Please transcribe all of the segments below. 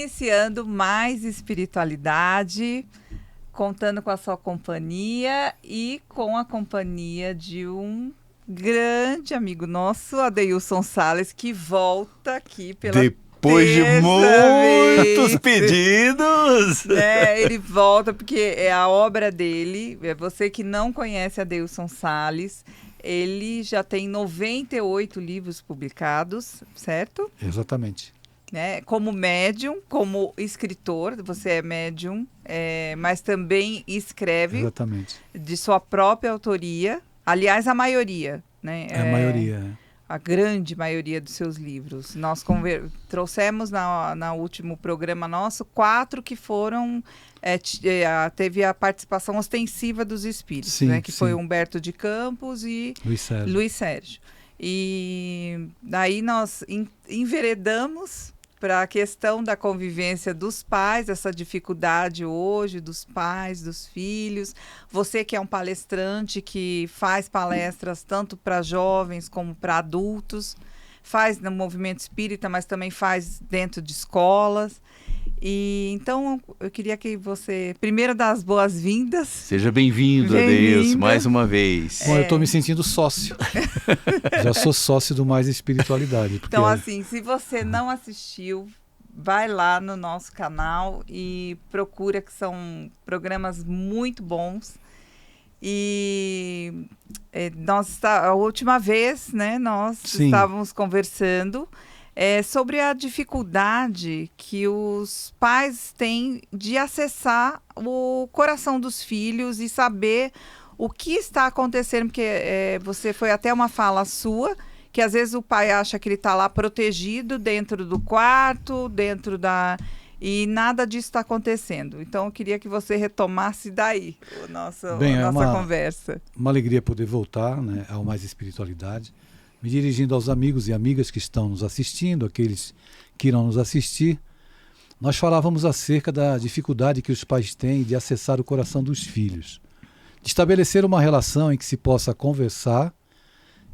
iniciando mais espiritualidade, contando com a sua companhia e com a companhia de um grande amigo nosso, Adeilson Sales, que volta aqui pela Depois de muitos vez. pedidos! Ele volta porque é a obra dele. Você que não conhece Adeilson Sales, ele já tem 98 livros publicados, certo? Exatamente. Como médium, como escritor, você é médium, mas também escreve. Exatamente. De sua própria autoria. Aliás, a maioria, né? A maioria. A grande maioria dos seus livros. Nós trouxemos no último programa nosso 4 que foram... teve a participação ostensiva dos espíritos, sim, né? Que sim. foi Humberto de Campos e Luiz Sérgio. E daí nós enveredamos para a questão da convivência dos pais, essa dificuldade hoje dos pais, dos filhos. Você que é um palestrante que faz palestras tanto para jovens como para adultos, faz no movimento espírita, mas também faz dentro de escolas. E então eu queria que você, primeiro, dar as boas-vindas. Seja bem-vindo, Adeilson, mais uma vez. Bom, eu estou me sentindo sócio. Já sou sócio do Mais Espiritualidade. Porque... Então, assim, se você não assistiu, vai lá no nosso canal e procura, que são programas muito bons. E a última vez, né, nós estávamos conversando sobre a dificuldade que os pais têm de acessar o coração dos filhos e saber o que está acontecendo, porque você foi até uma fala sua, que às vezes o pai acha que ele está lá protegido dentro do quarto, e nada disso está acontecendo. Então, eu queria que você retomasse daí a nossa conversa. Uma alegria poder voltar, né, ao Mais Espiritualidade, me dirigindo aos amigos e amigas que estão nos assistindo, aqueles que irão nos assistir. Nós falávamos acerca da dificuldade que os pais têm de acessar o coração dos filhos, de estabelecer uma relação em que se possa conversar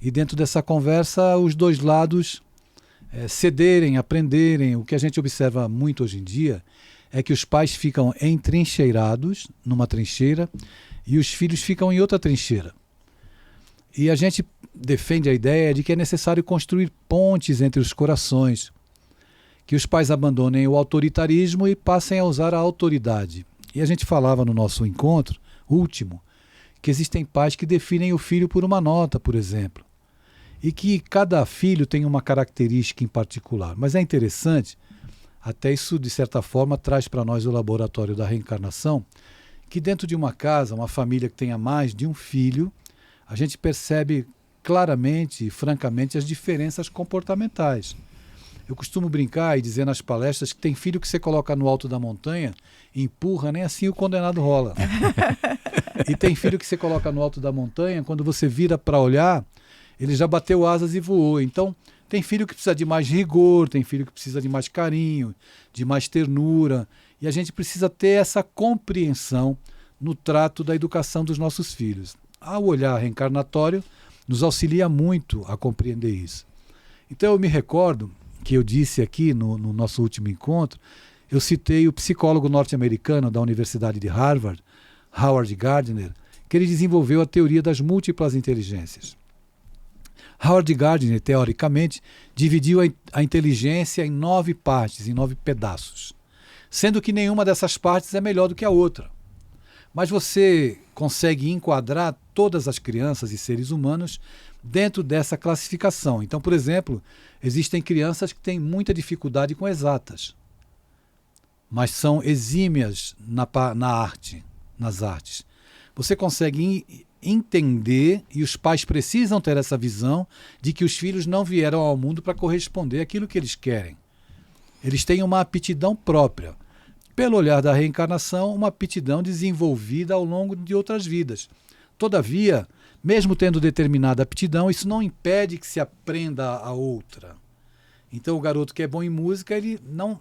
e dentro dessa conversa os dois lados cederem, aprenderem. O que a gente observa muito hoje em dia é que os pais ficam entrincheirados numa trincheira e os filhos ficam em outra trincheira. E a gente defende a ideia de que é necessário construir pontes entre os corações, que os pais abandonem o autoritarismo e passem a usar a autoridade. E a gente falava no nosso encontro último que existem pais que definem o filho por uma nota, por exemplo, e que cada filho tem uma característica em particular. Mas é interessante, até isso de certa forma traz para nós o laboratório da reencarnação, que dentro de uma casa, uma família que tenha mais de um filho, a gente percebe claramente e francamente as diferenças comportamentais. Eu costumo brincar e dizer nas palestras que tem filho que você coloca no alto da montanha e empurra, nem assim o condenado rola. E tem filho que você coloca no alto da montanha, quando você vira para olhar, ele já bateu asas e voou. Então, tem filho que precisa de mais rigor, tem filho que precisa de mais carinho, de mais ternura. E a gente precisa ter essa compreensão no trato da educação dos nossos filhos. Ao olhar reencarnatório, nos auxilia muito a compreender isso. Então eu me recordo que eu disse aqui no nosso último encontro, eu citei o psicólogo norte-americano da Universidade de Harvard, Howard Gardner, que ele desenvolveu a teoria das múltiplas inteligências. Howard Gardner, teoricamente, dividiu a inteligência em 9 partes, em 9 pedaços, sendo que nenhuma dessas partes é melhor do que a outra. Mas você consegue enquadrar todas as crianças e seres humanos dentro dessa classificação. Então, por exemplo, existem crianças que têm muita dificuldade com exatas, mas são exímias nas artes. Você consegue entender, e os pais precisam ter essa visão de que os filhos não vieram ao mundo para corresponder àquilo que eles querem. Eles têm uma aptidão própria. Pelo olhar da reencarnação, uma aptidão desenvolvida ao longo de outras vidas. Todavia, mesmo tendo determinada aptidão, isso não impede que se aprenda a outra. Então, o garoto que é bom em música, ele não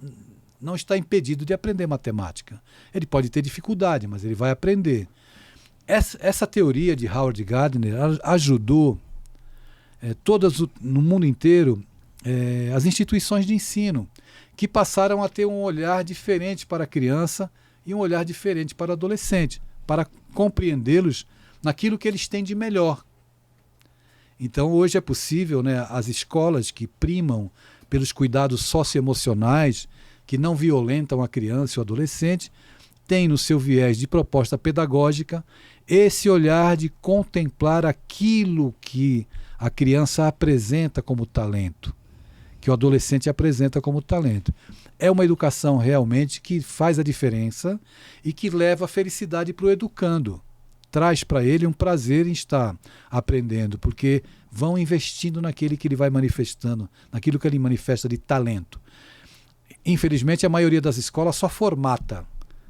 está impedido de aprender matemática. Ele pode ter dificuldade, mas ele vai aprender. Essa teoria de Howard Gardner ajudou no mundo inteiro as instituições de ensino, que passaram a ter um olhar diferente para a criança e um olhar diferente para o adolescente, para compreendê-los naquilo que eles têm de melhor. Então hoje é possível, né, as escolas que primam pelos cuidados socioemocionais, que não violentam a criança e o adolescente, têm no seu viés de proposta pedagógica esse olhar de contemplar aquilo que a criança apresenta como talento, que o adolescente apresenta como talento. É uma educação realmente que faz a diferença e que leva a felicidade para o educando. Traz para ele um prazer em estar aprendendo, porque vão investindo naquele que ele vai manifestando, naquilo que ele manifesta de talento. Infelizmente, a maioria das escolas só formata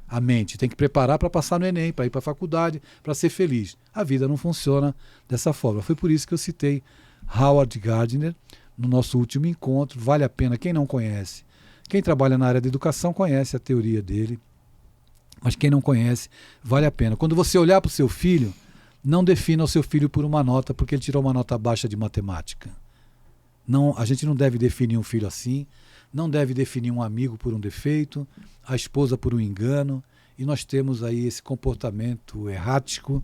a mente, tem que preparar para passar no Enem, para ir para a faculdade, para ser feliz. A vida não funciona dessa forma. Foi por isso que eu citei Howard Gardner no nosso último encontro. Vale a pena, quem não conhece. Quem trabalha na área da educação conhece a teoria dele, mas quem não conhece, vale a pena. Quando você olhar para o seu filho, não defina o seu filho por uma nota, porque ele tirou uma nota baixa de matemática. Não, a gente não deve definir um filho assim, não deve definir um amigo por um defeito, a esposa por um engano, e nós temos aí esse comportamento errático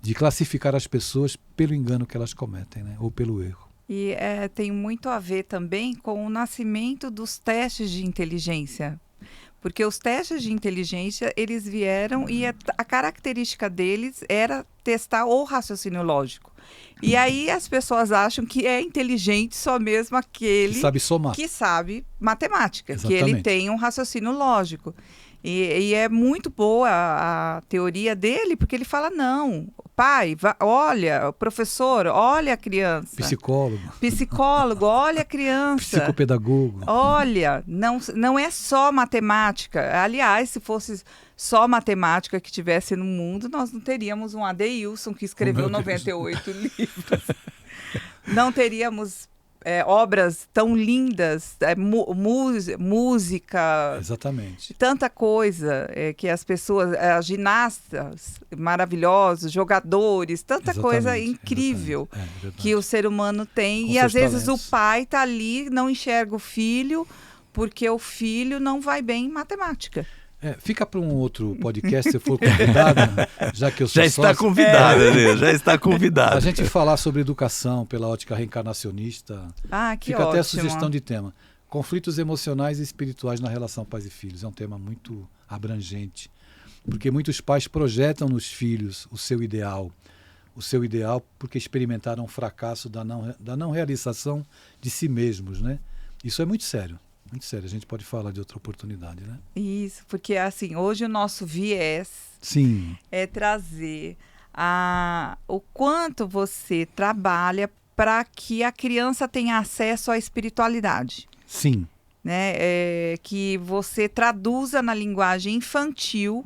de classificar as pessoas pelo engano que elas cometem, né? Ou pelo erro. E tem muito a ver também com o nascimento dos testes de inteligência. Porque os testes de inteligência, eles vieram e a característica deles era testar o raciocínio lógico. E aí as pessoas acham que é inteligente só mesmo aquele que sabe somar, que sabe matemática, exatamente, que ele tem um raciocínio lógico. E é muito boa a teoria dele, porque ele fala, não, pai, olha, professor, olha a criança. Psicólogo, olha a criança. Psicopedagogo. Olha, não é só matemática. Aliás, se fosse só matemática que tivesse no mundo, nós não teríamos um Adeilson que escreveu 98 livros. Não teríamos obras tão lindas, música, exatamente, tanta coisa que as pessoas, ginastas maravilhosos, jogadores, tanta coisa incrível que o ser humano tem. Com e às vezes talentos. O pai está ali, não enxerga o filho, porque o filho não vai bem em matemática. Fica para um outro podcast, se for convidada, já que eu sou sócio. Está convidada, né? Já está convidada. A gente falar sobre educação pela ótica reencarnacionista. Que fica ótimo. Até a sugestão de tema. Conflitos emocionais e espirituais na relação pais e filhos. É um tema muito abrangente, porque muitos pais projetam nos filhos o seu ideal porque experimentaram o fracasso da não realização de si mesmos, né? Isso é muito sério. Muito sério, a gente pode falar de outra oportunidade, né? Isso, porque assim, hoje o nosso viés é trazer o quanto você trabalha para que a criança tenha acesso à espiritualidade. Sim. Né? Que você traduza na linguagem infantil,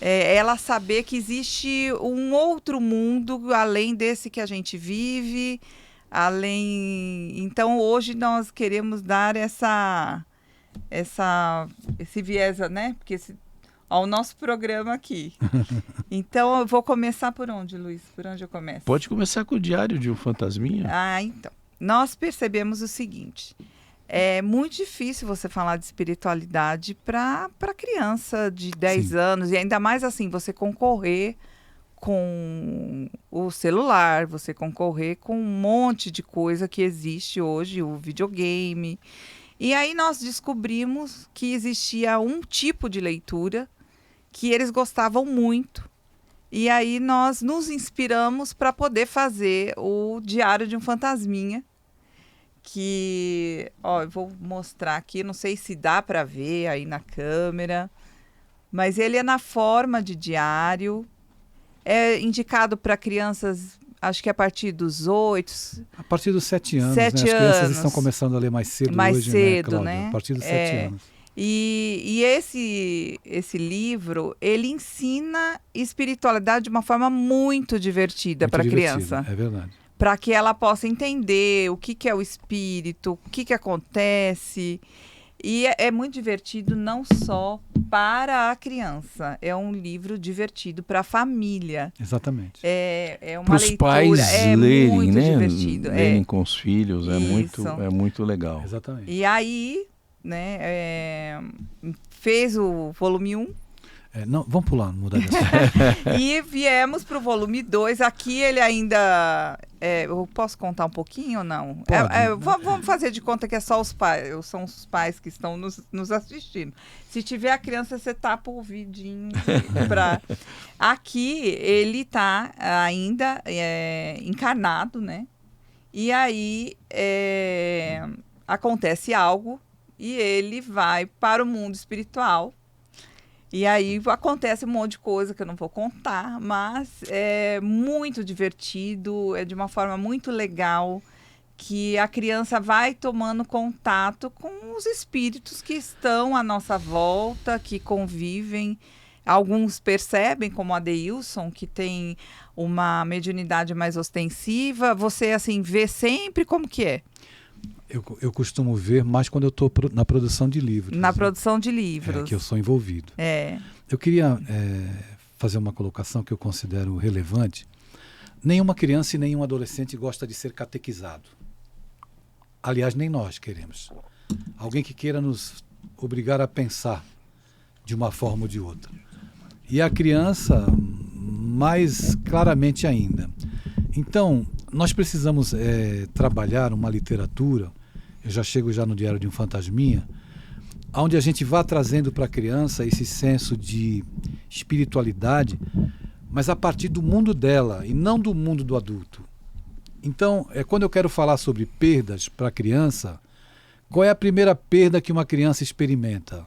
ela saber que existe um outro mundo além desse que a gente vive. Então hoje nós queremos dar esse viés, né? Porque ao nosso programa aqui. Então eu vou começar por onde, Luiz? Por onde eu começo? Pode começar com o Diário de um Fantasminha. Então. Nós percebemos o seguinte: é muito difícil você falar de espiritualidade para criança de 10 anos, e ainda mais assim, você concorrer com o celular, você concorrer com um monte de coisa que existe hoje, o videogame. E aí nós descobrimos que existia um tipo de leitura que eles gostavam muito. E aí nós nos inspiramos para poder fazer o Diário de um Fantasminha, que, eu vou mostrar aqui, não sei se dá para ver aí na câmera, mas ele é na forma de diário. É indicado para crianças, acho que a partir dos 8. A partir dos 7 anos, 7 né? As crianças estão começando a ler mais cedo hoje, cedo, né, Cláudia? A partir dos 7 anos. E esse livro, ele ensina espiritualidade de uma forma muito divertida para a criança. É verdade. Para que ela possa entender o que é o espírito, o que acontece. E é muito divertido não só para a criança, é um livro divertido para a família. Exatamente. É uma Para os leitura, pais lerem, muito né? divertido. Lerem com os filhos, é Isso. muito legal. Exatamente. E aí, né, fez o volume 1. Não, vamos pular, mudar de assunto. E viemos para o volume 2. Aqui ele ainda... eu posso contar um pouquinho ou não? Pode. Vamos fazer de conta que é só os pais. São os pais que estão nos assistindo. Se tiver a criança, você tapa o ouvidinho. Aqui ele está ainda encarnado, né? E aí acontece algo e ele vai para o mundo espiritual. E aí acontece um monte de coisa que eu não vou contar, mas é muito divertido, é de uma forma muito legal, que a criança vai tomando contato com os espíritos que estão à nossa volta, que convivem. Alguns percebem, como a Deilson, que tem uma mediunidade mais ostensiva. Você, assim, vê sempre como que é. Eu costumo ver mais quando eu estou na produção de livros. Na produção de livros. Que eu sou envolvido. Eu queria fazer uma colocação que eu considero relevante. Nenhuma criança e nenhum adolescente gosta de ser catequizado. Aliás, nem nós queremos. Alguém que queira nos obrigar a pensar de uma forma ou de outra. E a criança, mais claramente ainda. Então, nós precisamos trabalhar uma literatura, eu já chego no Diário de um Fantasminha, onde a gente vá trazendo para a criança esse senso de espiritualidade, mas a partir do mundo dela e não do mundo do adulto. Então, quando eu quero falar sobre perdas para a criança, qual é a primeira perda que uma criança experimenta?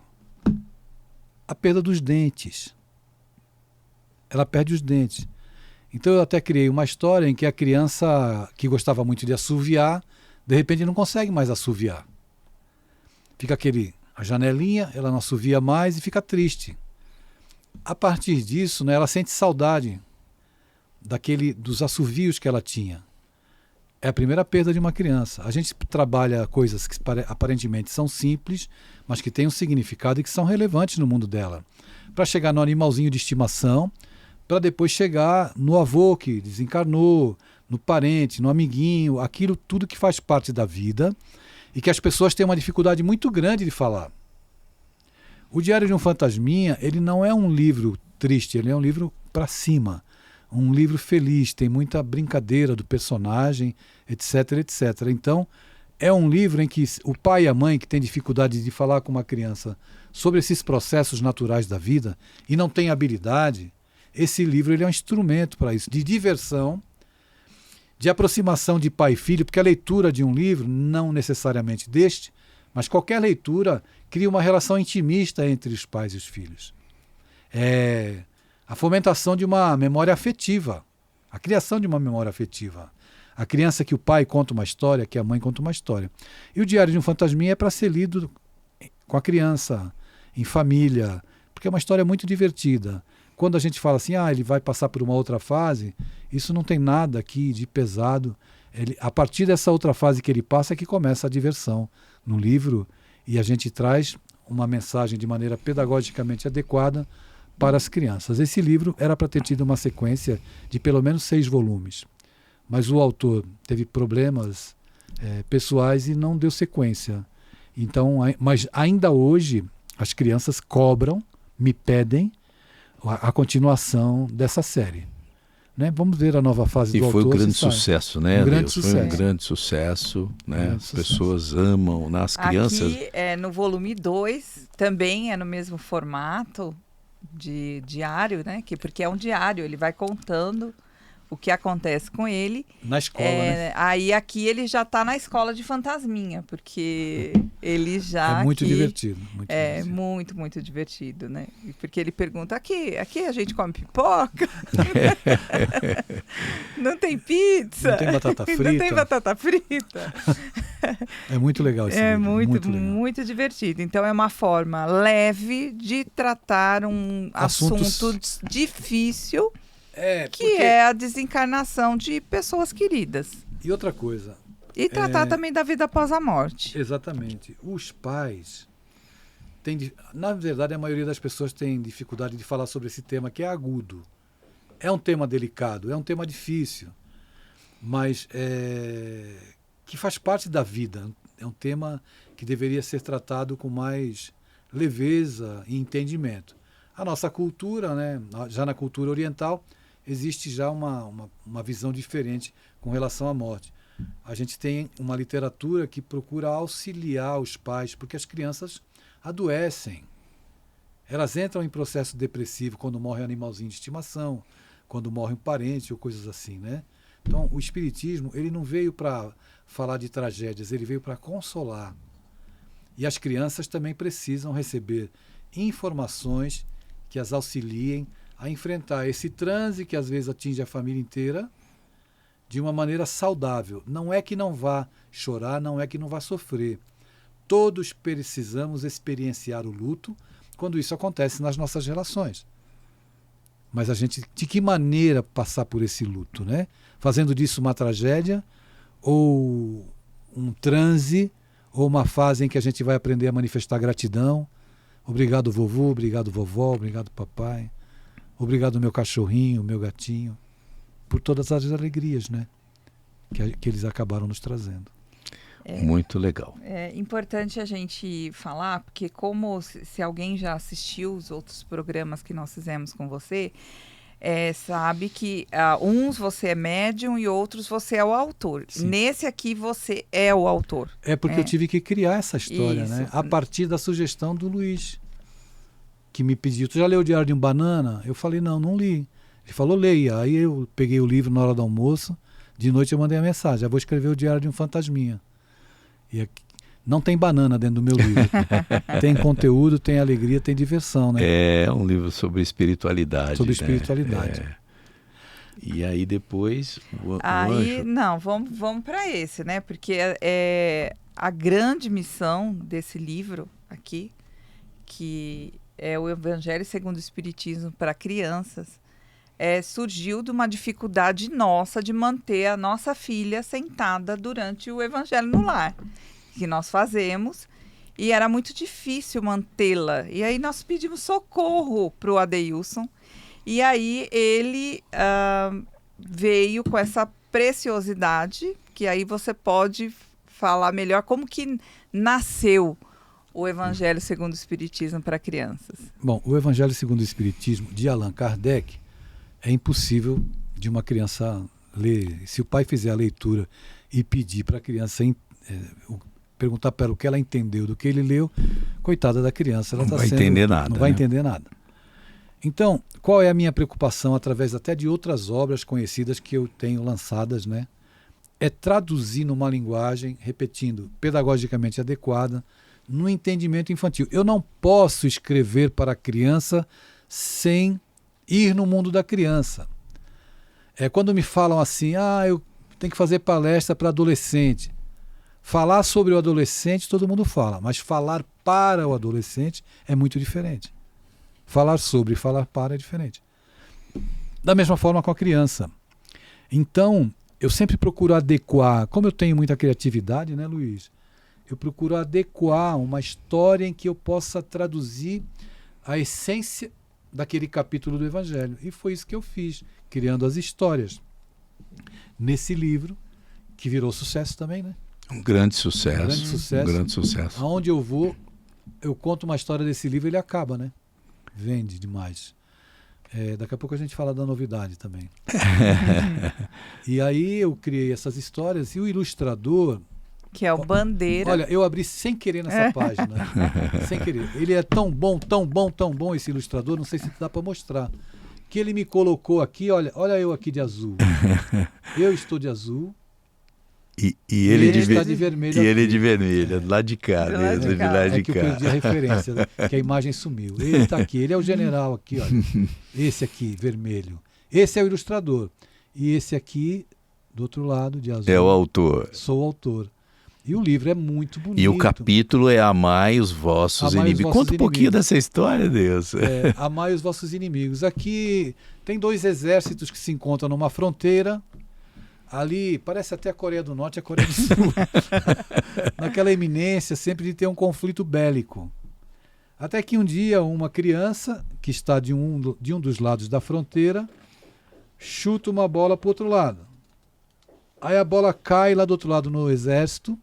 A perda dos dentes. Ela perde os dentes. Então eu até criei uma história em que a criança que gostava muito de assoviar, de repente não consegue mais assoviar. Fica a janelinha, ela não assovia mais e fica triste. A partir disso, né, ela sente saudade dos assovios que ela tinha. É a primeira perda de uma criança. A gente trabalha coisas que aparentemente são simples, mas que têm um significado e que são relevantes no mundo dela. Para chegar no animalzinho de estimação, para depois chegar no avô que desencarnou, no parente, no amiguinho, aquilo tudo que faz parte da vida e que as pessoas têm uma dificuldade muito grande de falar. O Diário de um Fantasminha, ele não é um livro triste, ele é um livro para cima, um livro feliz, tem muita brincadeira do personagem, etc, etc. Então, é um livro em que o pai e a mãe que têm dificuldade de falar com uma criança sobre esses processos naturais da vida e não tem habilidade, esse livro ele é um instrumento para isso, de diversão, de aproximação de pai e filho, porque a leitura de um livro, não necessariamente deste, mas qualquer leitura cria uma relação intimista entre os pais e os filhos. É a fomentação de uma memória afetiva, a criação de uma memória afetiva. A criança que o pai conta uma história, que a mãe conta uma história. E o Diário de um Fantasminha é para ser lido com a criança, em família, porque é uma história muito divertida. Quando a gente fala assim, ele vai passar por uma outra fase, isso não tem nada aqui de pesado. A partir dessa outra fase que ele passa é que começa a diversão no livro e a gente traz uma mensagem de maneira pedagogicamente adequada para as crianças. Esse livro era para ter tido uma sequência de pelo menos 6 volumes, mas o autor teve problemas pessoais e não deu sequência. Então, mas ainda hoje as crianças cobram, me pedem a continuação dessa série. Né? Vamos ver a nova fase do autor. E foi um grande sucesso, né? Foi um grande sucesso, né? As pessoas amam, né? As crianças... Aqui, no volume 2, também é no mesmo formato de diário, né? Porque é um diário, ele vai contando o que acontece com ele. Na escola, né? Aí aqui ele já está na escola de Fantasminha, porque ele já... É muito divertido. Muito, muito divertido, né? Porque ele pergunta, aqui a gente come pipoca? Não tem pizza? Não tem batata frita? Não tem batata frita? É muito legal esse livro. Muito divertido. Então é uma forma leve de tratar um assunto difícil, que é a desencarnação de pessoas queridas. E outra coisa... E tratar também da vida após a morte. Exatamente. Os pais, Na verdade, a maioria das pessoas tem dificuldade de falar sobre esse tema que é agudo. É um tema delicado, é um tema difícil, mas que faz parte da vida. É um tema que deveria ser tratado com mais leveza e entendimento. A nossa cultura, né, já na cultura oriental, existe já uma visão diferente com relação à morte. A gente tem uma literatura que procura auxiliar os pais, porque as crianças adoecem. Elas entram em processo depressivo quando morre um animalzinho de estimação, quando morre um parente ou coisas assim, né? Então, o espiritismo, ele não veio para falar de tragédias, ele veio para consolar. E as crianças também precisam receber informações que as auxiliem a enfrentar esse transe que às vezes atinge a família inteira de uma maneira saudável. Não é que não vá chorar, não é que não vá sofrer. Todos precisamos experienciar o luto quando isso acontece nas nossas relações. Mas a gente, de que maneira passar por esse luto, né? Fazendo disso uma tragédia, ou um transe, ou uma fase em que a gente vai aprender a manifestar gratidão. Obrigado, vovô, obrigado, vovó, obrigado, papai. Obrigado, meu cachorrinho, meu gatinho, por todas as alegrias, né? Que eles acabaram nos trazendo. Muito legal. É importante a gente falar, porque como se alguém já assistiu os outros programas que nós fizemos com você, sabe que uns você é médium e outros você é o autor. Sim. Nesse aqui você é o autor. É porque eu tive que criar essa história, né? A partir da sugestão do Luiz, que me pediu, tu já leu o Diário de um Banana? Eu falei, não li. Ele falou, leia. Aí eu peguei o livro na hora do almoço, de noite eu mandei a mensagem, já vou escrever o Diário de um Fantasminha. E aqui, não tem banana dentro do meu livro. Tem conteúdo, tem alegria, tem diversão, né? É um livro sobre espiritualidade. Sobre espiritualidade. E aí depois o aí, anjo... Não, vamos para esse, né? Porque a grande missão desse livro aqui, que é o Evangelho segundo o Espiritismo para crianças, surgiu de uma dificuldade nossa de manter a nossa filha sentada durante o Evangelho no Lar, que nós fazemos, e era muito difícil mantê-la. E aí nós pedimos socorro para o Adeilson, e aí ele veio com essa preciosidade, que aí você pode falar melhor como que nasceu o Evangelho segundo o Espiritismo para crianças. Bom, o Evangelho segundo o Espiritismo de Allan Kardec é impossível de uma criança ler. Se o pai fizer a leitura e pedir para a criança perguntar para ela o que ela entendeu do que ele leu, coitada da criança, ela não vai entender nada. Não vai entender nada. Então, qual é a minha preocupação, através até de outras obras conhecidas que eu tenho lançadas, né? É traduzir numa linguagem, repetindo, pedagogicamente adequada, no entendimento infantil. Eu não posso escrever para a criança sem ir no mundo da criança. Quando me falam assim, eu tenho que fazer palestra para adolescente. Falar sobre o adolescente todo mundo fala, mas falar para o adolescente é muito diferente. Falar sobre e falar para é diferente. Da mesma forma com a criança. Então, eu sempre procuro adequar, como eu tenho muita criatividade, né, Luiz? Eu procuro adequar uma história em que eu possa traduzir a essência daquele capítulo do Evangelho. E foi isso que eu fiz, criando as histórias nesse livro, que virou sucesso também, né? Um grande sucesso. Um grande sucesso. Aonde eu vou, eu conto uma história desse livro, ele acaba, né? Vende demais. Daqui a pouco a gente fala da novidade também. E aí eu criei essas histórias, e o ilustrador... Que é o Bandeira. Olha, eu abri sem querer nessa página. Sem querer. Ele é tão bom, esse ilustrador, não sei se dá para mostrar. Que ele me colocou aqui, olha eu aqui de azul. Eu estou de azul. E ele está de vermelho. E ele de vermelho, lá de cá mesmo, de lá de cá. Eu perdi a referência, né? Que a imagem sumiu. Ele está aqui, ele é o general aqui, olha. Esse aqui, vermelho. Esse é o ilustrador. E esse aqui, do outro lado, de azul. É o autor. Sou o autor. E o livro é muito bonito. E o capítulo é Amai os vossos inimigos. Conta um pouquinho dessa história, Deus. Amai os vossos inimigos. Aqui tem 2 exércitos que se encontram numa fronteira. Ali, parece até a Coreia do Norte e a Coreia do Sul. Naquela eminência sempre de ter um conflito bélico. Até que um dia uma criança que está de um dos lados da fronteira chuta uma bola para o outro lado. Aí a bola cai lá do outro lado no exército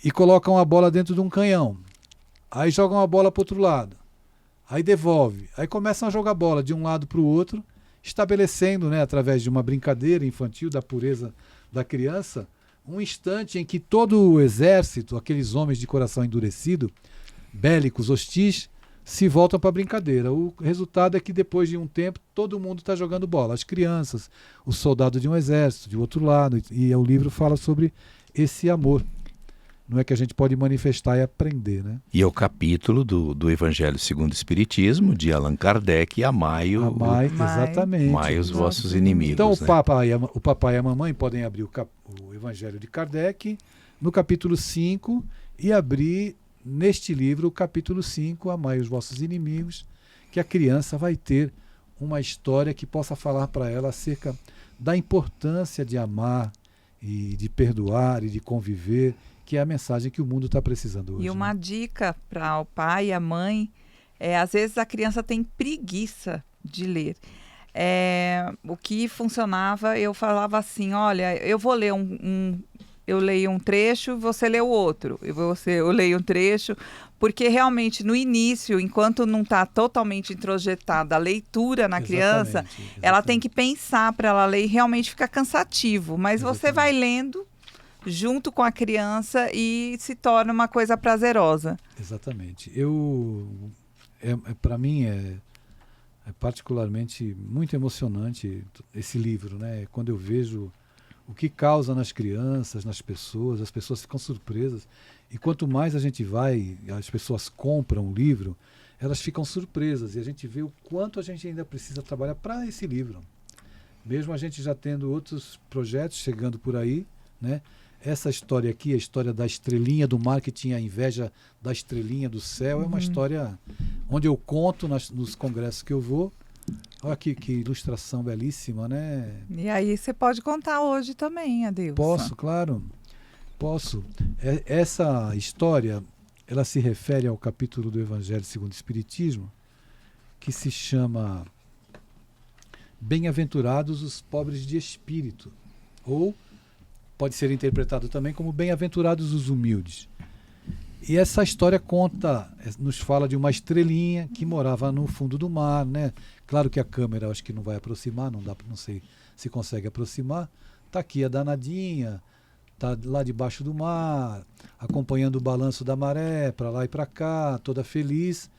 e colocam a bola dentro de um canhão. Aí jogam a bola para o outro lado. Aí devolve. Aí começam a jogar bola de um lado para o outro, estabelecendo, né, através de uma brincadeira infantil, da pureza da criança, um instante em que todo o exército, aqueles homens de coração endurecido, bélicos, hostis, se voltam para a brincadeira. O resultado é que depois de um tempo todo mundo está jogando bola. As crianças, o soldado de um exército, de outro lado. E o livro fala sobre esse amor. Não é que a gente pode manifestar e aprender, né? E é o capítulo do Evangelho segundo o Espiritismo, de Allan Kardec, Amai exatamente. Amai os vossos inimigos. Então né? o papai e a mamãe podem abrir o Evangelho de Kardec no capítulo 5 e abrir neste livro o capítulo 5, Amai os vossos inimigos, que a criança vai ter uma história que possa falar para ela acerca da importância de amar e de perdoar e de conviver, que é a mensagem que o mundo está precisando hoje. E uma dica para o pai e a mãe às vezes a criança tem preguiça de ler. O que funcionava, eu falava assim, olha, eu vou ler eu leio um trecho, você lê o outro. Eu leio um trecho, porque realmente no início, enquanto não está totalmente introjetada a leitura na criança, ela tem que pensar para ela ler e realmente fica cansativo. Mas você vai lendo junto com a criança e se torna uma coisa prazerosa. Exatamente. Para mim é particularmente muito emocionante esse livro, né? Quando eu vejo o que causa nas crianças, nas pessoas, as pessoas ficam surpresas. E quanto mais a gente vai, as pessoas compram o livro, elas ficam surpresas. E a gente vê o quanto a gente ainda precisa trabalhar para esse livro. Mesmo a gente já tendo outros projetos chegando por aí, né? Essa história aqui, a história da estrelinha do mar que tinha inveja da estrelinha do céu, é uma história onde eu conto nos congressos que eu vou. Olha que ilustração belíssima, né? E aí você pode contar hoje também, Adilson. Posso, claro. Posso. Essa história, ela se refere ao capítulo do Evangelho segundo o Espiritismo, que se chama Bem-aventurados os pobres de espírito, ou pode ser interpretado também como bem-aventurados os humildes. E essa história nos fala de uma estrelinha que morava no fundo do mar, né? Claro que a câmera acho que não vai aproximar, não sei se consegue aproximar. Está aqui a danadinha, está lá debaixo do mar, acompanhando o balanço da maré, para lá e para cá, toda feliz.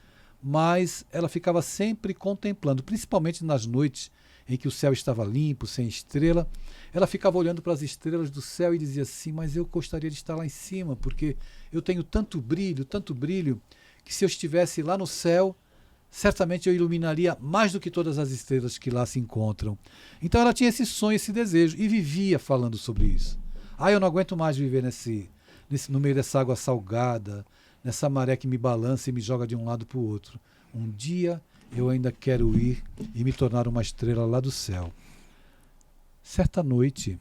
Mas ela ficava sempre contemplando, principalmente nas noites em que o céu estava limpo, sem estrela. Ela ficava olhando para as estrelas do céu e dizia assim, mas eu gostaria de estar lá em cima, porque eu tenho tanto brilho, que se eu estivesse lá no céu, certamente eu iluminaria mais do que todas as estrelas que lá se encontram. Então ela tinha esse sonho, esse desejo, e vivia falando sobre isso. Eu não aguento mais viver no meio dessa água salgada, nessa maré que me balança e me joga de um lado para o outro. Um dia eu ainda quero ir e me tornar uma estrela lá do céu. Certa noite,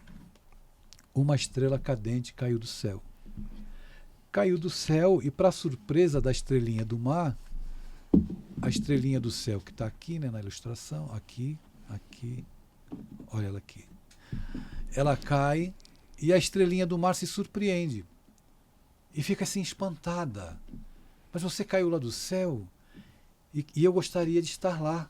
uma estrela cadente caiu do céu. Caiu do céu e, para surpresa da estrelinha do mar, a estrelinha do céu que está aqui, né, na ilustração, aqui, olha ela aqui. Ela cai e a estrelinha do mar se surpreende e fica assim espantada. Mas você caiu lá do céu e eu gostaria de estar lá,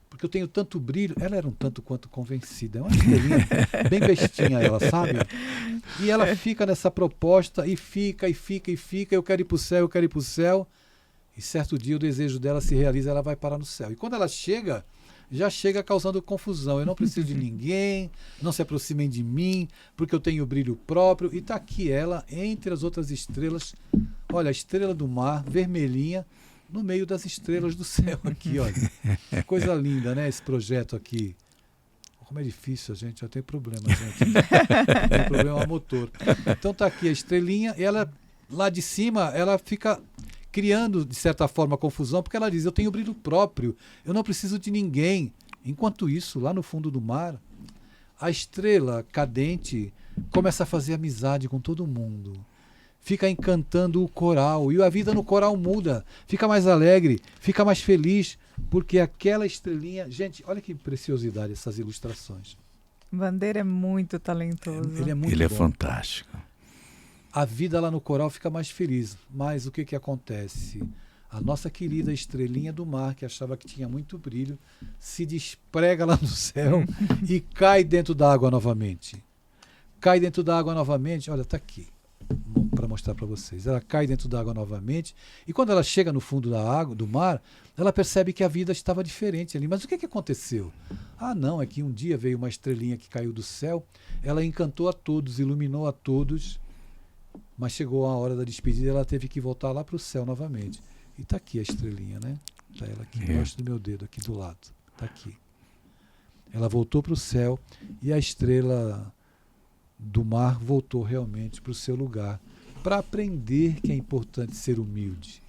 porque eu tenho tanto brilho. Ela era um tanto quanto convencida. É uma estrelinha bem bestinha ela, sabe? E ela fica nessa proposta e fica. Eu quero ir para o céu, E certo dia o desejo dela se realiza, ela vai parar no céu. E quando ela chega, já chega causando confusão. Eu não preciso de ninguém, não se aproximem de mim, porque eu tenho brilho próprio. E está aqui ela, entre as outras estrelas. Olha, a estrela do mar, vermelhinha, no meio das estrelas do céu aqui, olha. Coisa linda, né? Esse projeto aqui. Como é difícil, a gente já tem problema, gente. Tem problema motor. Então tá aqui a estrelinha, e ela, lá de cima, ela fica criando, de certa forma, confusão, porque ela diz, eu tenho brilho próprio, eu não preciso de ninguém. Enquanto isso, lá no fundo do mar, a estrela cadente começa a fazer amizade com todo mundo. fica encantando o coral. E a vida no coral muda, fica mais alegre, fica mais feliz, porque aquela estrelinha... Gente, olha que preciosidade essas ilustrações. Bandeira é muito talentoso. Ele é muito Ele é bom. fantástico. A vida lá no coral fica mais feliz. Mas o que que acontece? A nossa querida estrelinha do mar, que achava que tinha muito brilho, se desprega lá no céu e cai dentro da água novamente. Cai dentro da água novamente. Olha, está aqui, para mostrar para vocês. Ela cai dentro da água novamente. E quando ela chega no fundo da água, do mar, ela percebe que a vida estava diferente ali. Mas o que que aconteceu? Ah, não, é que um dia veio uma estrelinha que caiu do céu, ela encantou a todos, iluminou a todos, mas chegou a hora da despedida e ela teve que voltar lá para o céu novamente. E está aqui a estrelinha, né? Está ela aqui, embaixo do meu dedo, aqui do lado. Está aqui. Ela voltou para o céu e a estrela do mar voltou realmente para o seu lugar, para aprender que é importante ser humilde.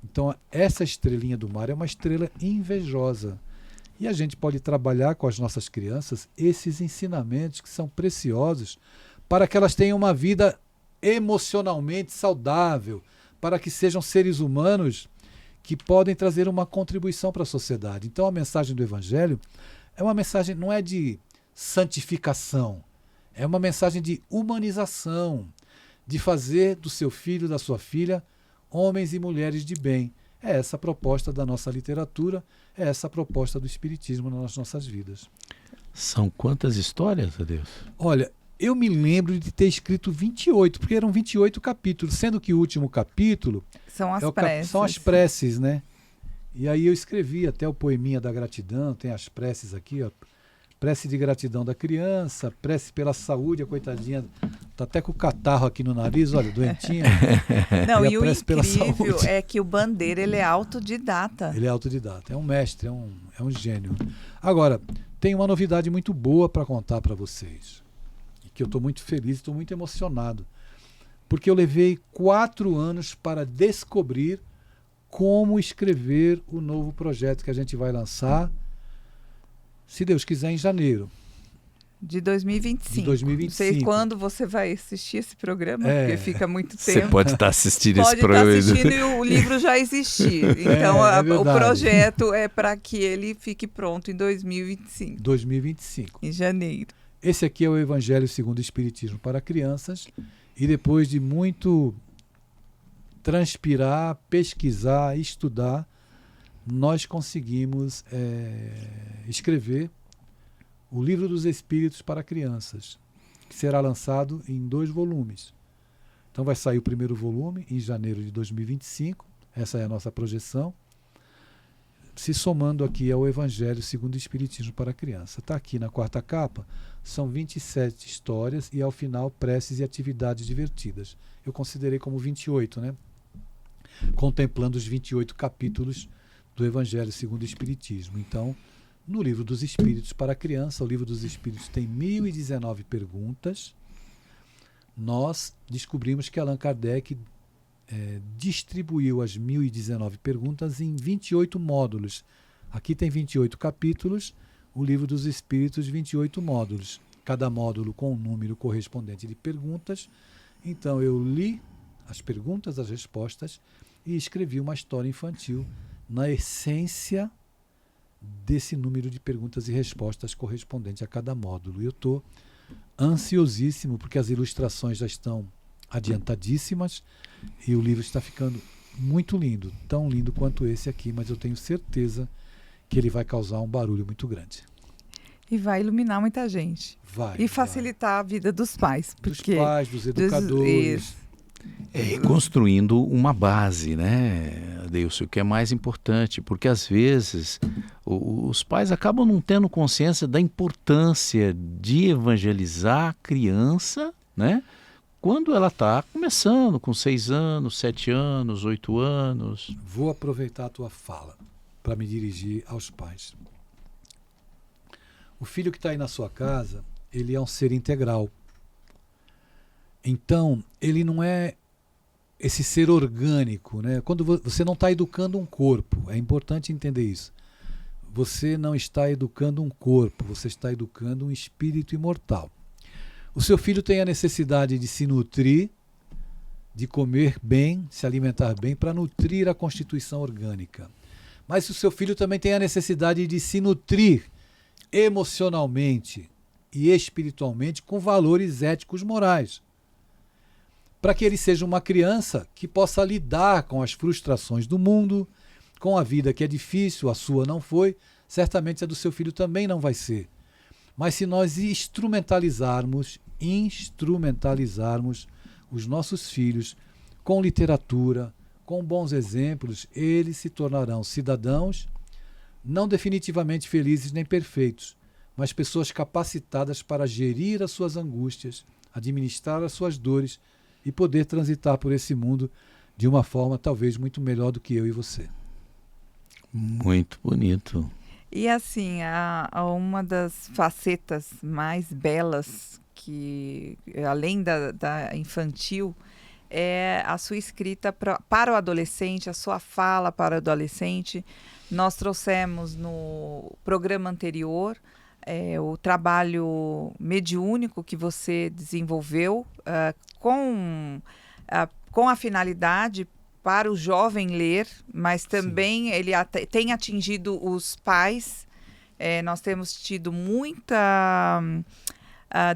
Então, essa estrelinha do mar é uma estrela invejosa. E a gente pode trabalhar com as nossas crianças esses ensinamentos que são preciosos para que elas tenham uma vida emocionalmente saudável, para que sejam seres humanos que podem trazer uma contribuição para a sociedade. Então, a mensagem do Evangelho é uma mensagem, não é de santificação, é uma mensagem de humanização, de fazer do seu filho, da sua filha, homens e mulheres de bem. É essa a proposta da nossa literatura, é essa a proposta do Espiritismo nas nossas vidas. São quantas histórias, Adeus? Olha, eu me lembro de ter escrito 28, porque eram 28 capítulos, sendo que o último capítulo são as preces. São as preces, né? E aí eu escrevi até o poeminha da gratidão, tem as preces aqui, ó. Prece de gratidão da criança, prece pela saúde, a coitadinha tá até com o catarro aqui no nariz, olha, doentinha. Não, e o incrível é que o Bandeira, ele é autodidata. Ele é autodidata, é um mestre, é um gênio. Agora, tem uma novidade muito boa para contar para vocês, que eu estou muito feliz, estou muito emocionado, porque eu levei 4 anos para descobrir como escrever o novo projeto que a gente vai lançar, se Deus quiser, em janeiro. De 2025. De 2025. Não sei quando você vai assistir esse programa, porque fica muito tempo. Você pode estar assistindo esse programa. Pode estar assistindo e o livro já existir. Então, o projeto é para que ele fique pronto em 2025. 2025. Em janeiro. Esse aqui é o Evangelho segundo o Espiritismo para crianças. E depois de muito transpirar, pesquisar, estudar, nós conseguimos escrever o Livro dos Espíritos para crianças, que será lançado em 2 volumes. Então vai sair o primeiro volume em janeiro de 2025, essa é a nossa projeção, se somando aqui ao Evangelho segundo o Espiritismo para criança. Está aqui na 4ª capa, são 27 histórias e ao final preces e atividades divertidas. Eu considerei como 28, né? Contemplando os 28 capítulos do Evangelho segundo o Espiritismo. Então, no Livro dos Espíritos para criança, o Livro dos Espíritos tem 1019 perguntas. Nós descobrimos que Allan Kardec distribuiu as 1019 perguntas em 28 módulos. Aqui tem 28 capítulos, o Livro dos Espíritos, 28 módulos. Cada módulo com um número correspondente de perguntas. Então, eu li as perguntas, as respostas e escrevi uma história infantil na essência desse número de perguntas e respostas correspondente a cada módulo. Eu estou ansiosíssimo porque as ilustrações já estão adiantadíssimas e o livro está ficando muito lindo, tão lindo quanto esse aqui, mas eu tenho certeza que ele vai causar um barulho muito grande. E vai iluminar muita gente. E facilitar a vida dos pais. Dos pais, dos educadores. Construindo uma base, né, Adeilson, o que é mais importante, porque às vezes os pais acabam não tendo consciência da importância de evangelizar a criança, né, quando ela está começando, com 6 anos, 7 anos, 8 anos. Vou aproveitar a tua fala para me dirigir aos pais. O filho que está aí na sua casa, ele é um ser integral. Então, ele não é esse ser orgânico, né? Quando você não está educando um corpo, é importante entender isso. Você não está educando um corpo, você está educando um espírito imortal. O seu filho tem a necessidade de se nutrir, de comer bem, se alimentar bem, para nutrir a constituição orgânica. Mas o seu filho também tem a necessidade de se nutrir emocionalmente e espiritualmente com valores éticos morais, para que ele seja uma criança que possa lidar com as frustrações do mundo, com a vida que é difícil, a sua não foi, certamente a do seu filho também não vai ser. Mas se nós instrumentalizarmos os nossos filhos com literatura, com bons exemplos, eles se tornarão cidadãos não definitivamente felizes nem perfeitos, mas pessoas capacitadas para gerir as suas angústias, administrar as suas dores e poder transitar por esse mundo de uma forma talvez muito melhor do que eu e você. Muito bonito. E assim, uma das facetas mais belas, que além da infantil, é a sua escrita para o adolescente, a sua fala para o adolescente. Nós trouxemos no programa anterior o trabalho mediúnico que você desenvolveu com a finalidade para o jovem ler, mas também ele tem atingido os pais. Nós temos tido muita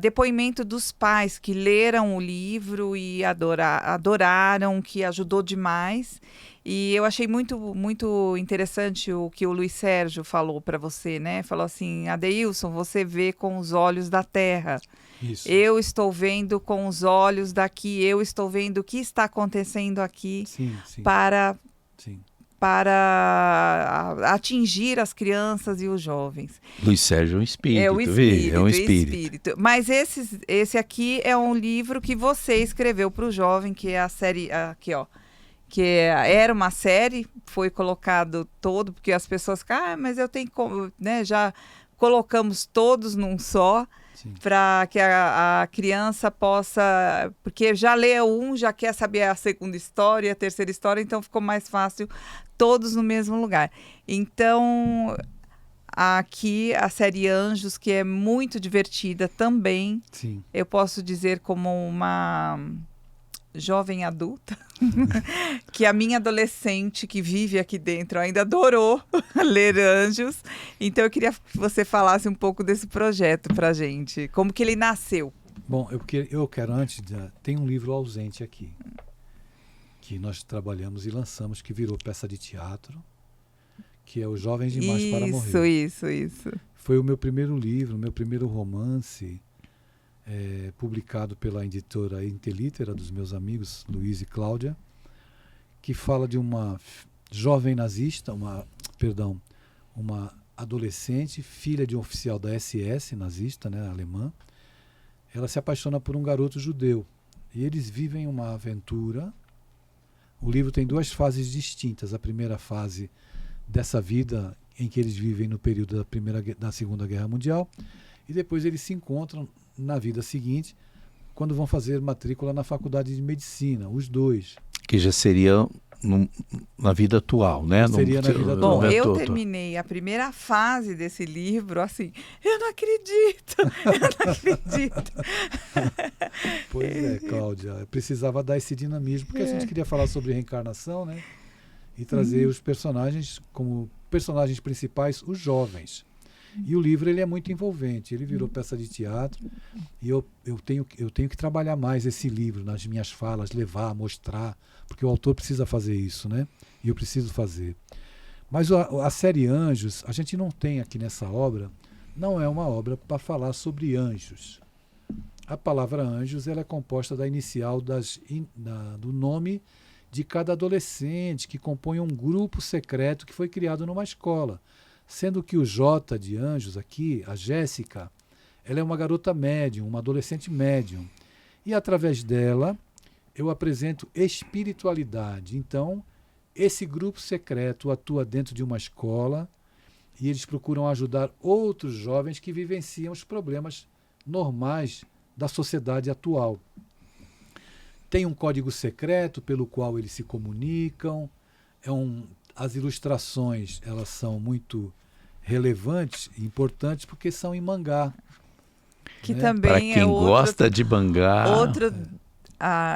depoimento dos pais que leram o livro e adoraram, que ajudou demais. E eu achei muito, muito interessante o que o Luiz Sérgio falou para você, né? Falou assim: Adeilson, você vê com os olhos da terra. Isso. Eu estou vendo com os olhos daqui, eu estou vendo o que está acontecendo aqui. Sim. para atingir as crianças e os jovens. Luiz Sérgio é um espírito, É um espírito. Mas esse aqui é um livro que você escreveu para o jovem, que é a série aqui, ó. Que era uma série, foi colocado todo, porque as pessoas ficam, mas eu tenho como, né? Já colocamos todos num só, para que a criança possa, porque já leu um, já quer saber a segunda história, a terceira história, então ficou mais fácil todos no mesmo lugar. Então, aqui a série Anjos, que é muito divertida também. Sim. Eu posso dizer como uma jovem adulta, que a minha adolescente que vive aqui dentro ainda adorou ler Anjos. Então eu queria que você falasse um pouco desse projeto pra gente, como que ele nasceu. Bom, eu quero antes, tem um livro ausente aqui, que nós trabalhamos e lançamos, que virou peça de teatro, que é Os Jovens Demais para Morrer. Isso. Foi o meu primeiro livro, meu primeiro romance, publicado pela editora Intelitera, dos meus amigos Luiz e Cláudia, que fala de uma jovem nazista, uma adolescente, filha de um oficial da SS nazista, né, alemã. Ela se apaixona por um garoto judeu e eles vivem uma aventura. O livro tem duas fases distintas. A primeira fase dessa vida em que eles vivem no período da Segunda Guerra Mundial, e depois eles se encontram na vida seguinte, quando vão fazer matrícula na faculdade de medicina, os dois. Que já seria na vida atual, né? Seria na vida atual. Bom, eu terminei a primeira fase desse livro, assim, eu não acredito. Pois é, Cláudia, eu precisava dar esse dinamismo, porque a gente queria falar sobre reencarnação, né? E trazer os personagens como personagens principais, os jovens. E o livro ele é muito envolvente, ele virou peça de teatro, e eu tenho que trabalhar mais esse livro nas minhas falas, levar, mostrar, porque o autor precisa fazer isso, né? E eu preciso fazer. Mas a série Anjos, a gente não tem aqui nessa obra, não é uma obra para falar sobre anjos. A palavra anjos ela é composta da inicial do nome de cada adolescente que compõe um grupo secreto que foi criado numa escola. Sendo que o J de Anjos aqui, a Jéssica, ela é uma garota médium, uma adolescente médium. E através dela eu apresento espiritualidade. Então, esse grupo secreto atua dentro de uma escola e eles procuram ajudar outros jovens que vivenciam os problemas normais da sociedade atual. Tem um código secreto pelo qual eles se comunicam. As ilustrações elas são muito relevantes e importantes porque são em mangá. Que né? também para quem gosta de mangá.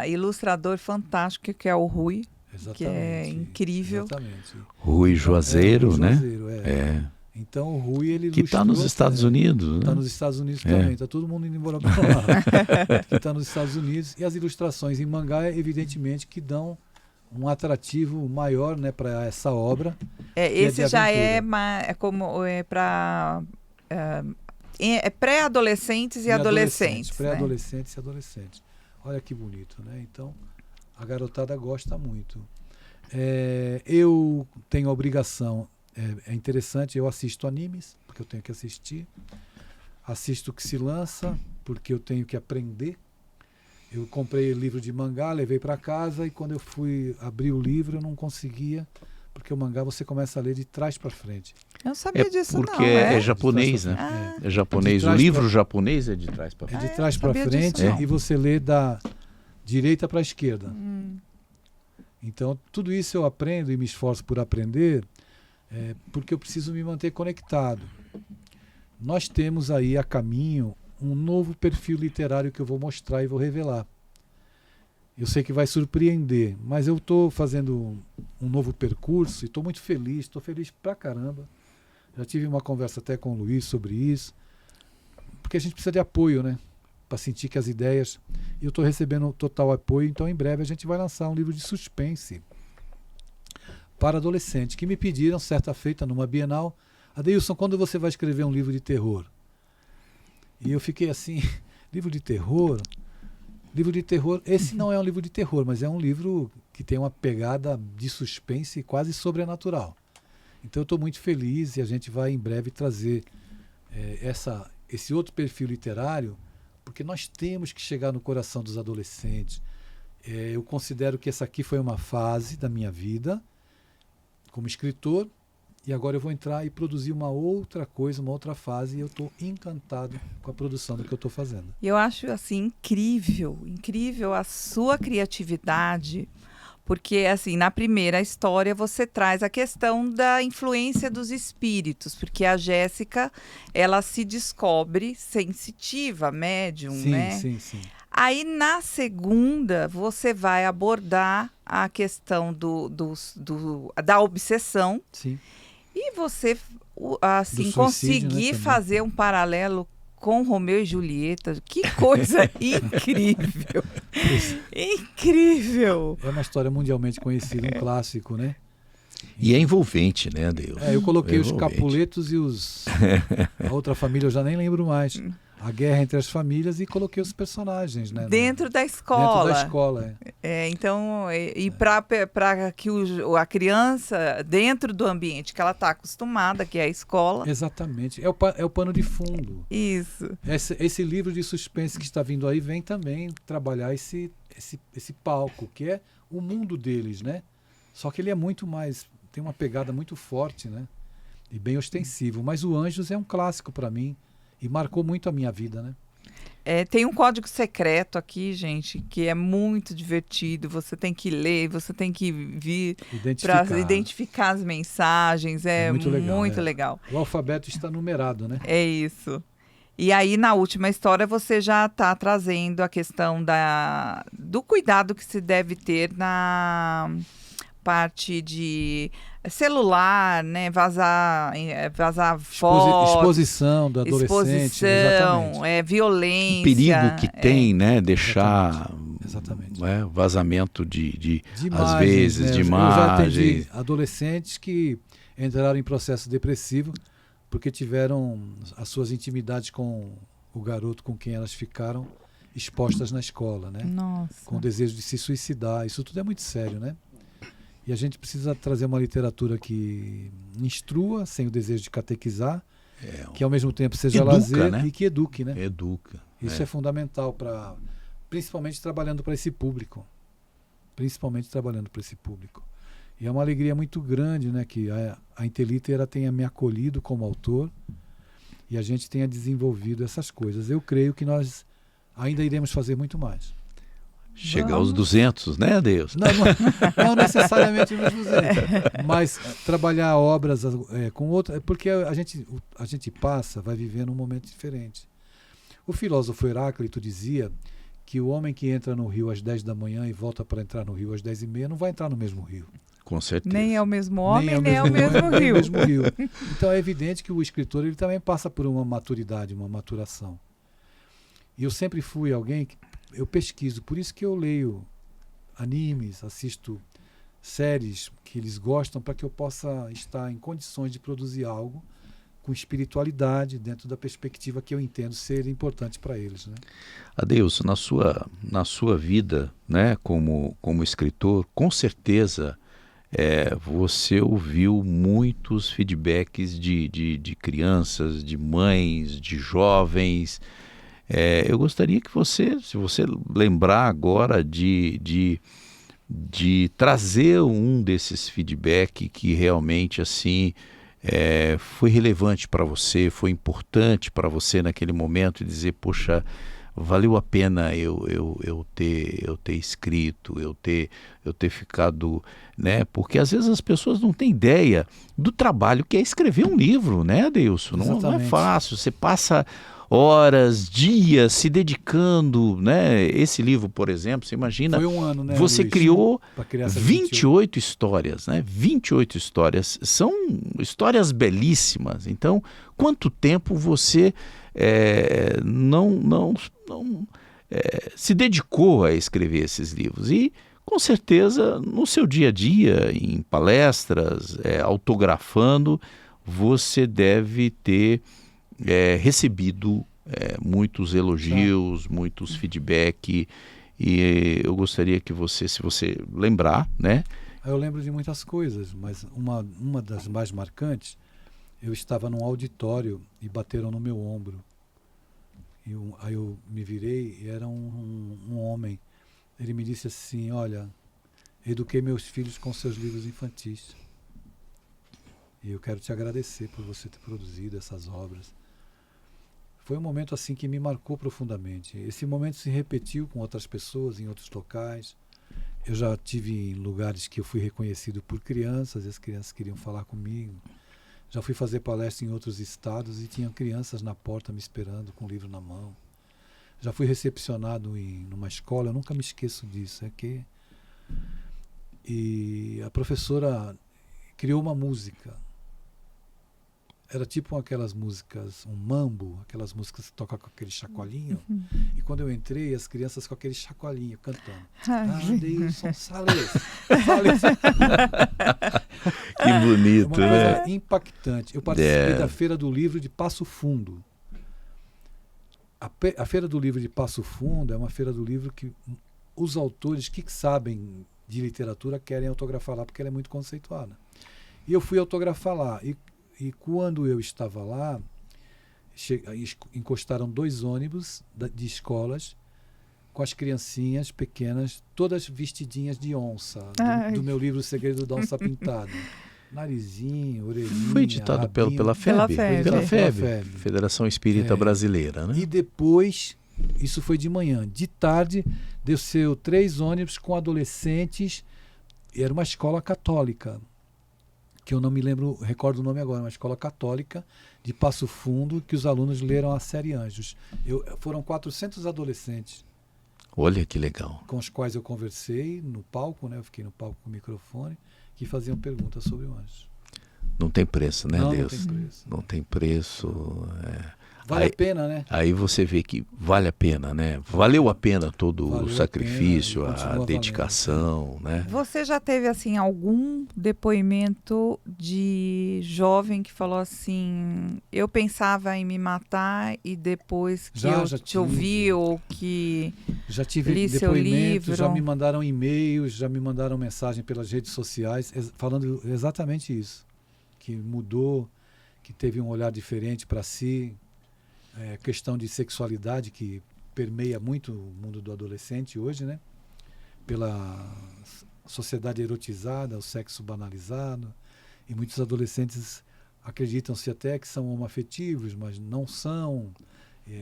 ilustrador fantástico que é o Rui, Exatamente. que é incrível. Exatamente. Rui Juazeiro, Rui né? Juazeiro, Então o Rui, ele que está nos Estados Unidos, né? Está nos Estados Unidos também, está todo mundo indo embora para lá. Que está nos Estados Unidos. E as ilustrações em mangá, evidentemente, que dão um atrativo maior, né, para essa obra. Esse já é para pré-adolescentes e adolescentes. Pré-adolescentes, né? E adolescentes. Olha que bonito, né? Então, a garotada gosta muito. Eu tenho a obrigação, é interessante, eu assisto animes, porque eu tenho que assistir. Assisto o que se lança, porque eu tenho que aprender. Eu comprei o livro de mangá, levei para casa, e quando eu fui abrir o livro, eu não conseguia, porque o mangá você começa a ler de trás para frente. Eu não sabia disso, porque não. É japonês, né? É japonês. O livro japonês é de trás para frente. É de trás para frente, e você lê da direita para a esquerda. Então, tudo isso eu aprendo e me esforço por aprender, porque eu preciso me manter conectado. Nós temos aí a caminho um novo perfil literário que eu vou mostrar e vou revelar. Eu sei que vai surpreender, mas eu estou fazendo um novo percurso e estou muito feliz, estou feliz pra caramba. Já tive uma conversa até com o Luiz sobre isso, porque a gente precisa de apoio, né? Para sentir que as ideias... E eu estou recebendo total apoio, então em breve a gente vai lançar um livro de suspense para adolescentes, que me pediram, certa feita, numa Bienal, Adeilson, quando você vai escrever um livro de terror? E eu fiquei assim, livro de terror? Livro de terror, esse não é um livro de terror, mas é um livro que tem uma pegada de suspense quase sobrenatural. Então eu estou muito feliz e a gente vai em breve trazer esse outro perfil literário, porque nós temos que chegar no coração dos adolescentes. Eu considero que essa aqui foi uma fase da minha vida como escritor, e agora eu vou entrar e produzir uma outra coisa, uma outra fase, e eu estou encantado com a produção do que eu estou fazendo. Eu acho assim incrível a sua criatividade, porque assim, na primeira história você traz a questão da influência dos espíritos, porque a Jéssica, ela se descobre sensitiva, médium, né? Sim. Aí na segunda você vai abordar a questão da obsessão. Sim. E você, assim, conseguir, né, fazer um paralelo com Romeu e Julieta, que coisa incrível! Incrível! É uma história mundialmente conhecida, um clássico, né? E é envolvente, né, Deus? Eu coloquei os Capuletos e a outra família, eu já nem lembro mais. A guerra entre as famílias, e coloquei os personagens, né? Dentro da escola. Dentro da escola, então, para que a criança, dentro do ambiente que ela está acostumada, que é a escola. Exatamente. É o pano de fundo. Isso. Esse livro de suspense que está vindo aí vem também trabalhar esse palco, que é o mundo deles, né? Só que ele é muito mais... Tem uma pegada muito forte, né? E bem ostensivo. Mas o Anjos é um clássico para mim. E marcou muito a minha vida, né? Tem um código secreto aqui, gente, que é muito divertido. Você tem que ler, você tem que vir para identificar as mensagens. É muito legal. O alfabeto está numerado, né? É isso. E aí, na última história, você já está trazendo a questão do cuidado que se deve ter na parte de celular, né? Vazar fotos. Exposição do adolescente. Violência. O perigo que tem, né? Deixar exatamente. Vazamento de imagens, às vezes, né? de imagens. Eu já atendi adolescentes que entraram em processo depressivo porque tiveram as suas intimidades com o garoto com quem elas ficaram expostas na escola, né? Nossa. Com o desejo de se suicidar. Isso tudo é muito sério, né? E a gente precisa trazer uma literatura que instrua, sem o desejo de catequizar, que ao mesmo tempo seja educa, lazer, né? E que eduque, né? Educa. Isso é fundamental, principalmente trabalhando para esse público. E é uma alegria muito grande, né, que a Inteliter tenha me acolhido como autor e a gente tenha desenvolvido essas coisas. Eu creio que nós ainda iremos fazer muito mais. Chegar aos 200, né, Deus? Não necessariamente nos 200, mas trabalhar obras com outras, porque a gente vai vivendo um momento diferente. O filósofo Heráclito dizia que o homem que entra no rio às 10 da manhã e volta para entrar no rio às 10h30 não vai entrar no mesmo rio. Com certeza. Nem é o mesmo homem, nem é o mesmo rio. Então é evidente que o escritor ele também passa por uma maturidade, uma maturação. E eu sempre fui alguém que eu pesquiso, por isso que eu leio animes, assisto séries que eles gostam, para que eu possa estar em condições de produzir algo com espiritualidade, dentro da perspectiva que eu entendo ser importante para eles, né? Adeilson, na sua vida, né, como escritor, com certeza você ouviu muitos feedbacks de crianças, de mães, de jovens. Eu gostaria que você, se você lembrar agora de trazer um desses feedback que realmente assim foi relevante para você, foi importante para você naquele momento, e dizer, poxa, valeu a pena eu ter escrito, eu ter ficado, né? Porque às vezes as pessoas não têm ideia do trabalho que é escrever um livro, né, Adeilson? Não é fácil, você passa horas, dias se dedicando, né? Esse livro, por exemplo, você imagina, foi um ano, né, você Luiz, criou 28 histórias, né? 28 histórias, são histórias belíssimas. Então, quanto tempo você não se dedicou a escrever esses livros? E, com certeza, no seu dia a dia, em palestras, autografando, você deve ter recebido muitos elogios, muitos feedback, e eu gostaria que você, se você lembrar, né? Eu lembro de muitas coisas, mas uma das mais marcantes, eu estava num auditório e bateram no meu ombro. Aí eu me virei e era um homem. Ele me disse assim, olha, eduquei meus filhos com seus livros infantis. E eu quero te agradecer por você ter produzido essas obras. Foi um momento assim que me marcou profundamente. Esse momento se repetiu com outras pessoas em outros locais. Eu já tive em lugares que eu fui reconhecido por crianças, e as crianças queriam falar comigo. Já fui fazer palestra em outros estados e tinham crianças na porta me esperando com o livro na mão. Já fui recepcionado numa escola, eu nunca me esqueço disso. E a professora criou uma música. Era tipo aquelas músicas, um mambo, aquelas músicas que tocam com aquele chacoalhinho. E quando eu entrei, as crianças com aquele chacoalhinho cantando. Adeilson Sales. Que bonito, uma né? coisa impactante. Eu participei da Feira do Livro de Passo Fundo. A Feira do Livro de Passo Fundo é uma feira do livro que os autores que sabem de literatura querem autografar lá, porque ela é muito conceituada. E eu fui autografar lá. E quando eu estava lá, encostaram 2 ônibus de escolas com as criancinhas pequenas, todas vestidinhas de onça, do meu livro O Segredo da Onça Pintada. Narizinho, orelhinha. Foi editado pela FEB, Federação Espírita Brasileira, né? E depois, isso foi de manhã. De tarde, desceu 3 ônibus com adolescentes. Era uma escola católica, que eu não me lembro, recordo o nome agora, uma escola católica de Passo Fundo, que os alunos leram a série Anjos. Foram 400 adolescentes. Olha que legal. Com os quais eu conversei no palco, né? Eu fiquei no palco com o microfone, que faziam perguntas sobre o anjo. Não tem preço, né, Deus? Não tem preço. Não tem preço. Vale a pena, né? Aí você vê que vale a pena, né? Valeu a pena todo o sacrifício, a dedicação, né? Você já teve, assim, algum depoimento de jovem que falou assim, eu pensava em me matar e depois que eu te ouvi ou que já tive li seu livro? Já me mandaram e-mails, já me mandaram mensagem pelas redes sociais falando exatamente isso. Que mudou, que teve um olhar diferente para si. Questão de sexualidade que permeia muito o mundo do adolescente hoje, né? Pela sociedade erotizada, o sexo banalizado, e muitos adolescentes acreditam-se até que são homoafetivos, mas não são.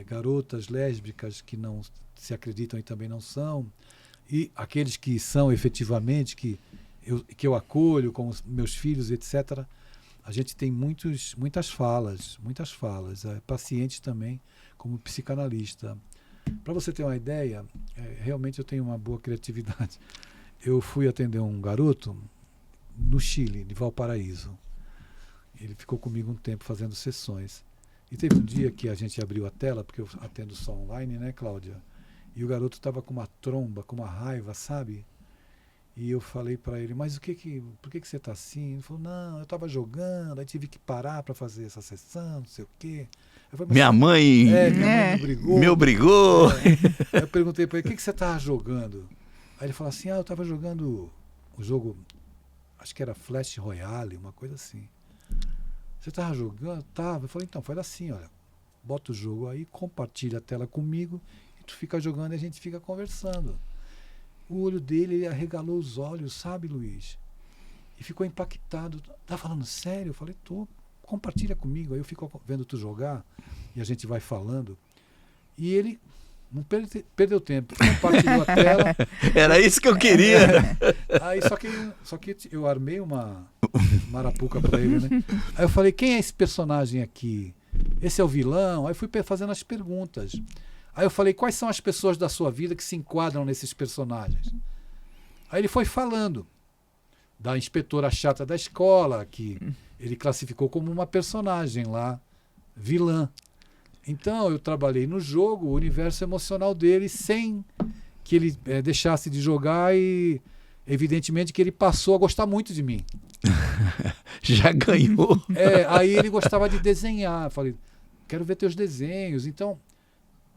Garotas lésbicas que não se acreditam e também não são, e aqueles que são efetivamente, que eu acolho como meus filhos, etc., a gente tem muitas falas, pacientes também, como psicanalista. Para você ter uma ideia, realmente eu tenho uma boa criatividade. Eu fui atender um garoto no Chile, de Valparaíso. Ele ficou comigo um tempo fazendo sessões. E teve um dia que a gente abriu a tela, porque eu atendo só online, né, Cláudia? E o garoto estava com uma tromba, com uma raiva, sabe? E eu falei para ele, mas por que você está assim? Ele falou, não, eu estava jogando, aí tive que parar para fazer essa sessão, não sei o quê. Eu falei, minha mãe me obrigou. Me obrigou. Aí eu perguntei para ele, o que você estava jogando? Aí ele falou assim, eu estava jogando o jogo, acho que era Flash Royale, uma coisa assim. Você estava jogando? Tava. Eu falei, então, faz assim, olha, bota o jogo aí, compartilha a tela comigo, e tu fica jogando e a gente fica conversando. O olho dele, ele arregalou os olhos, sabe, Luiz? E ficou impactado. Tá falando sério? Eu falei, tô, compartilha comigo. Aí eu fico vendo tu jogar e a gente vai falando. E ele não perdeu tempo, compartilhou a tela. Era isso que eu queria. Aí só que eu armei uma marapuca para ele, né? Aí eu falei, quem é esse personagem aqui? Esse é o vilão? Aí fui fazendo as perguntas. Aí eu falei, quais são as pessoas da sua vida que se enquadram nesses personagens? Aí ele foi falando da inspetora chata da escola, que ele classificou como uma personagem lá, vilã. Então eu trabalhei no jogo o universo emocional dele sem que ele deixasse de jogar e evidentemente que ele passou a gostar muito de mim. Já ganhou. Aí ele gostava de desenhar. Eu falei, quero ver teus desenhos. Então,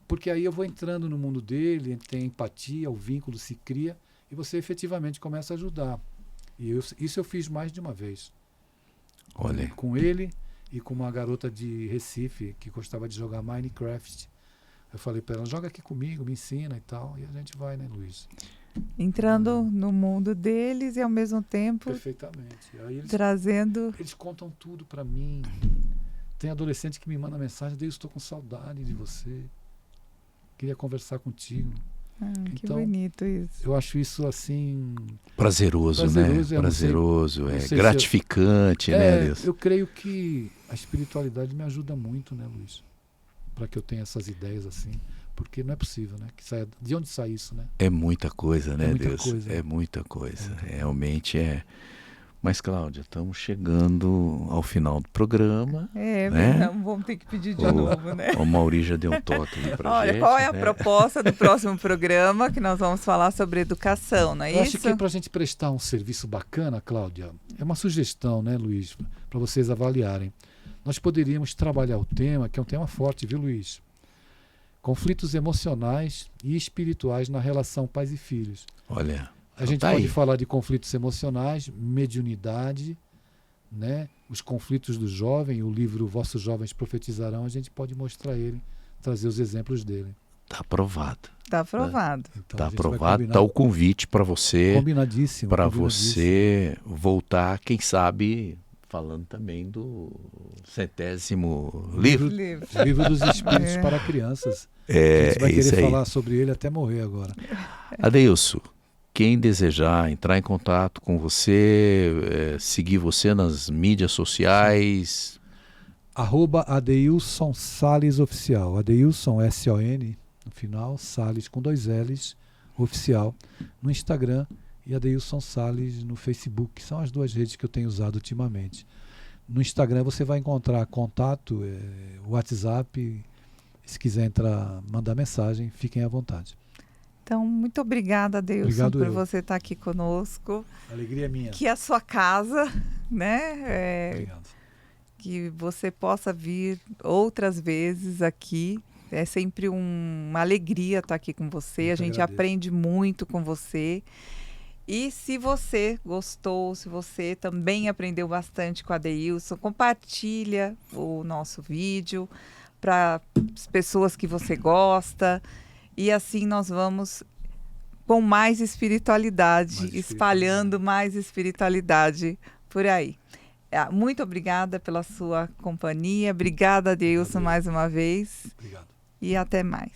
porque aí eu vou entrando no mundo dele, tem empatia, o vínculo se cria e você efetivamente começa a ajudar. E isso eu fiz mais de uma vez. Olha. Com ele e com uma garota de Recife que gostava de jogar Minecraft. Eu falei para ela, joga aqui comigo, me ensina e tal. E a gente vai, né, Luiz? Entrando no mundo deles e ao mesmo tempo perfeitamente. Aí trazendo... Eles contam tudo para mim. Tem adolescente que me manda mensagem, Deus, estou com saudade de você. Queria conversar contigo. Que bonito isso. Eu acho isso assim... Prazeroso, né? Prazeroso, gratificante, né, Deus? Eu creio que a espiritualidade me ajuda muito, né, Luiz? Para que eu tenha essas ideias assim. Porque não é possível, né? De onde sai isso, né? É muita coisa, né, muita Deus? Coisa, é muita coisa. Realmente é. Mas, Cláudia, estamos chegando ao final do programa. Né? Não vamos ter que pedir de novo, né? O Mauri já deu um toque ali pra gente. Olha, qual é a proposta do próximo programa, que nós vamos falar sobre educação, não é isso? Eu acho que para a gente prestar um serviço bacana, Cláudia, é uma sugestão, né, Luiz, para vocês avaliarem. Nós poderíamos trabalhar o tema, que é um tema forte, viu, Luiz? Conflitos emocionais e espirituais na relação pais e filhos. Olha... A gente pode falar de conflitos emocionais, mediunidade, né? Os conflitos do jovem, o livro Vossos Jovens Profetizarão, a gente pode mostrar ele, trazer os exemplos dele. Está aprovado. Está aprovado. Está aprovado, está o convite para você. Combinadíssimo. Para você voltar, quem sabe, falando também do 100º livro. Livro dos Espíritos para Crianças. A gente vai querer falar sobre ele até morrer agora. Adeilson, quem desejar entrar em contato com você, seguir você nas mídias sociais... @Adeilson Salles Oficial. Adeilson, S-O-N, no final, Salles com 2 L's, oficial, no Instagram, e Adeilson Salles no Facebook. São as 2 redes que eu tenho usado ultimamente. No Instagram você vai encontrar contato, WhatsApp, se quiser entrar, mandar mensagem, fiquem à vontade. Então, muito obrigada, Adeilson, por você estar aqui conosco. Alegria minha. Que a sua casa, né? Obrigado. Que você possa vir outras vezes aqui. É sempre uma alegria estar aqui com você. A gente aprende muito com você. E se você gostou, se você também aprendeu bastante com a Adeilson, compartilha o nosso vídeo para as pessoas que você gosta. E assim nós vamos com mais espiritualidade, espalhando mais espiritualidade por aí. Muito obrigada pela sua companhia. Obrigada, Adeilson, mais uma vez. Obrigado. E até mais.